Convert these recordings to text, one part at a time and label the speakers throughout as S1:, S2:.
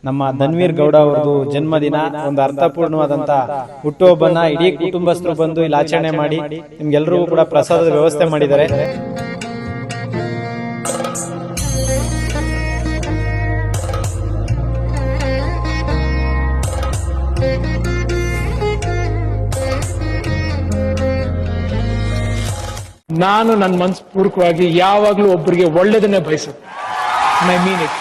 S1: ನಮ್ಮ ಧನ್ವೀರ್ ಗೌಡ ಅವರದು ಜನ್ಮದಿನ, ಒಂದು ಅರ್ಥಪೂರ್ಣವಾದಂತ ಹುಟ್ಟುಹಬ್ಬನ ಇಡೀ ಕುಟುಂಬಸ್ಥರು ಬಂದು ಇಲ್ಲಿ ಆಚರಣೆ ಮಾಡಿ ನಿಮ್ಗೆಲ್ರಿಗೂ ಕೂಡ ಪ್ರಸಾದದ ವ್ಯವಸ್ಥೆ ಮಾಡಿದ್ದಾರೆ.
S2: ನಾನು ನನ್ನ ಮನಸ್ಪೂರ್ವಕವಾಗಿ ಯಾವಾಗಲೂ ಒಬ್ಬರಿಗೆ ಒಳ್ಳೆಯದನ್ನೇ ಬಯಸುತ್ತೆ. I mean it.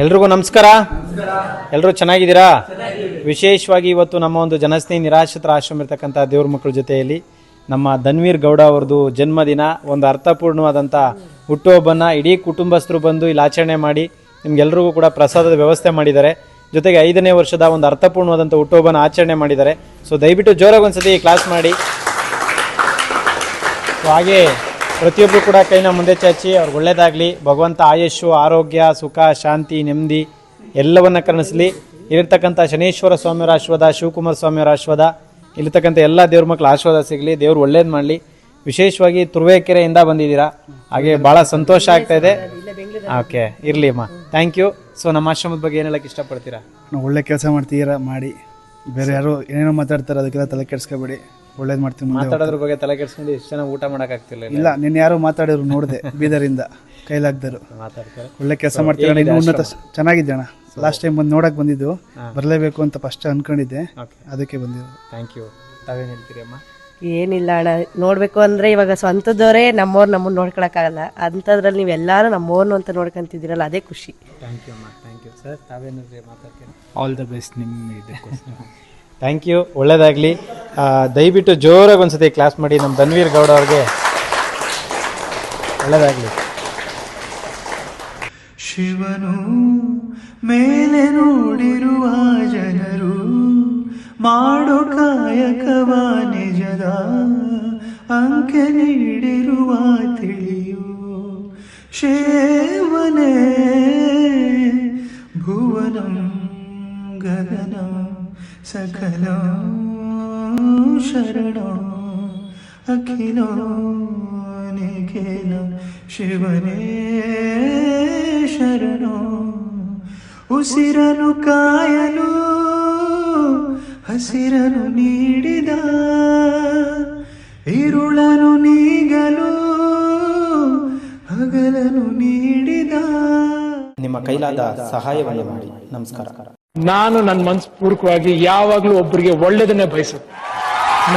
S1: ಎಲ್ರಿಗೂ ನಮಸ್ಕಾರ. ಎಲ್ಲರೂ ಚೆನ್ನಾಗಿದ್ದೀರಾ? ವಿಶೇಷವಾಗಿ ಇವತ್ತು ನಮ್ಮ ಒಂದು ಜನಸ್ನೇಹಿ ನಿರಾಶ್ರಿತರ ಆಶ್ರಮ ಇರ್ತಕ್ಕಂಥ ದೇವ್ರ ಮಕ್ಕಳ ಜೊತೆಯಲ್ಲಿ ನಮ್ಮ ಧನ್ವೀರ್ ಗೌಡ ಅವ್ರದ್ದು ಜನ್ಮದಿನ, ಒಂದು ಅರ್ಥಪೂರ್ಣವಾದಂಥ ಹುಟ್ಟುಹಬ್ಬನ ಇಡೀ ಕುಟುಂಬಸ್ಥರು ಬಂದು ಇಲ್ಲಿ ಆಚರಣೆ ಮಾಡಿ ನಿಮ್ಗೆಲ್ರಿಗೂ ಕೂಡ ಪ್ರಸಾದದ ವ್ಯವಸ್ಥೆ ಮಾಡಿದ್ದಾರೆ. ಜೊತೆಗೆ 5ನೇ ವರ್ಷದ ಒಂದು ಅರ್ಥಪೂರ್ಣವಾದಂಥ ಹುಟ್ಟುಹಬ್ಬನ ಆಚರಣೆ ಮಾಡಿದ್ದಾರೆ. ಸೊ ದಯವಿಟ್ಟು ಜೋರಾಗಿ ಒಂದ್ಸತಿ ಕ್ಲಾಸ್ ಮಾಡಿ. ಹಾಗೆ ಪ್ರತಿಯೊಬ್ಬರು ಕೂಡ ಕೈನ ಮುಂದೆ ಚಾಚಿ ಅವ್ರಿಗೆ ಒಳ್ಳೇದಾಗಲಿ, ಭಗವಂತ ಆಯುಷ್ಯು, ಆರೋಗ್ಯ, ಸುಖ, ಶಾಂತಿ, ನೆಮ್ಮದಿ ಎಲ್ಲವನ್ನ ಕರುಣಿಸಲಿ. ಇಲ್ಲಿರ್ತಕ್ಕಂಥ ಶನೇಶ್ವರ ಸ್ವಾಮಿಯವರ ಆಶೀರ್ವಾದ, ಶಿವಕುಮಾರ ಸ್ವಾಮಿಯವರ ಆಶೀರ್ವಾದ, ಇಲ್ಲಿರ್ತಕ್ಕಂಥ ಎಲ್ಲ ದೇವ್ರ ಮಕ್ಕಳ ಆಶೀರ್ವಾದ ಸಿಗಲಿ, ದೇವ್ರು ಒಳ್ಳೇದು ಮಾಡಲಿ. ವಿಶೇಷವಾಗಿ ತುರುವೇಕೆರೆಯಿಂದ ಬಂದಿದ್ದೀರಾ, ಹಾಗೆ ಭಾಳ ಸಂತೋಷ ಆಗ್ತಾ ಇದೆ. ಓಕೆ, ಇರಲಿ ಅಮ್ಮ, ಥ್ಯಾಂಕ್ ಯು. ಸೊ ನಮ್ಮ ಆಶ್ರಮದ ಬಗ್ಗೆ ಏನು ಹೇಳಕ್ಕೆ ಇಷ್ಟಪಡ್ತೀರಾ?
S3: ನಾವು ಒಳ್ಳೆ ಕೆಲಸ ಮಾಡ್ತೀರಾ, ಮಾಡಿ. ಬೇರೆ ಯಾರು ಏನೇನೋ ಮಾತಾಡ್ತಾರೆ, ಅದಕ್ಕೆಲ್ಲ ತಲೆ ಕೆಡಿಸ್ಕೋಬೇಡಿ. ಒಳ್ಳೇದು ಮಾಡ್ತೀನಿ.
S1: ಮಾತಾಡೋದ್ರ ಬಗ್ಗೆ ತಲೆ ಕೆಡಿಸ್ಕೊಂಡು ಎಷ್ಟು ಜನ ಊಟ ಮಾಡೋಕ್ಕಾಗ್ತಿಲ್ಲ.
S3: ಇಲ್ಲ, ನಿನ್ನ ಯಾರು ಮಾತಾಡಿದ್ರು ನೋಡಿದೆ, ಬೀದರಿಂದ ಕೈಲಾಗ್ದರು.
S1: ಮಾತಾಡ್ತಾರೆ.
S3: ಒಳ್ಳೆ ಕೆಲಸ ಮಾಡ್ತೀರಾ, ನೀನು ಉನ್ನತ. ಚೆನ್ನಾಗಿದೆ ಅಣ್ಣ. ಲಾಸ್ಟ್ ಟೈಮ್ ಬಂದು ನೋಡಕ್ಕೆ ಬಂದಿದ್ದು, ಬರಲೇಬೇಕು ಅಂತ ಫಸ್ಟ್ ಅನ್ಕೊಂಡಿದ್ದೆ, ಅದಕ್ಕೆ ಬಂದಿದ್ದು.
S1: Thank you. ತಾವೇನು ಹೇಳ್ತೀರಿ ಅಮ್ಮ?
S4: ಏನಿಲ್ಲ ಅಣ್ಣ, ನೋಡಬೇಕು ಅಂದರೆ ಇವಾಗ ಸ್ವಂತದವರೇ ನಮ್ಮವ್ರು ನಮ್ಮನ್ನು ನೋಡ್ಕೊಳಕ್ಕಾಗಲ್ಲ. ಅಂಥದ್ರಲ್ಲಿ ನೀವೆಲ್ಲರೂ ನಮ್ಮವ್ರನ್ನು ಅಂತ ನೋಡ್ಕೊಂತಿದ್ದೀರಲ್ಲ, ಅದೇ ಖುಷಿ.
S1: ಥ್ಯಾಂಕ್ ಯು ಅಮ್ಮ, ಥ್ಯಾಂಕ್ ಯು. ಸರ್ ತಾವೇನು ಮಾತಾಡ್ತೀರಿ?
S2: ಆಲ್ ದ ಬೆಸ್ಟ್ ನಿಮಗೆ.
S1: ಥ್ಯಾಂಕ್ ಯು, ಒಳ್ಳೇದಾಗಲಿ. ದಯವಿಟ್ಟು ಜೋರಾಗಿ ಒಂದ್ಸತಿ ಕ್ಲಾಸ್ ಮಾಡಿ ನಮ್ಮ ಧನ್ವೀರ್ ಗೌಡ ಅವ್ರಿಗೆ ಒಳ್ಳೇದಾಗಲಿ.
S5: ಶಿವನು ಮೇಲೆ ನೋಡಿರುವ ಜನರು ಮಾಡೋ ಕಾಯಕವ ನಿಜದ ಅಂಕೆ ನೀಡಿರುವ ತಿಳಿಯು ಶಿವನೇ ಭುವನಂ ಗಗನ ಸಕಲ ಶರಣ ಅಖಿಲ ನಿಖಿಲ ಶಿವನೇ ಶರಣ. ಉಸಿರನು ಕಾಯಲು ಹಸಿರನು ನೀಡಿದ, ಇರುಳನು ನೀಗಲು ಹಗಲನು ನೀಡಿದ.
S1: ನಿಮ್ಮ ಕೈಲಾದ ಸಹಾಯವನ್ನು ಮಾಡಿ. ನಮಸ್ಕಾರ.
S2: ನಾನು ನನ್ನ ಮನಸ್ಪೂರ್ವಕವಾಗಿ ಯಾವಾಗಲೂ ಒಬ್ಬರಿಗೆ ಒಳ್ಳೆಯದನ್ನೇ ಬಯಸುತ್ತೆ.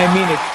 S2: I mean it.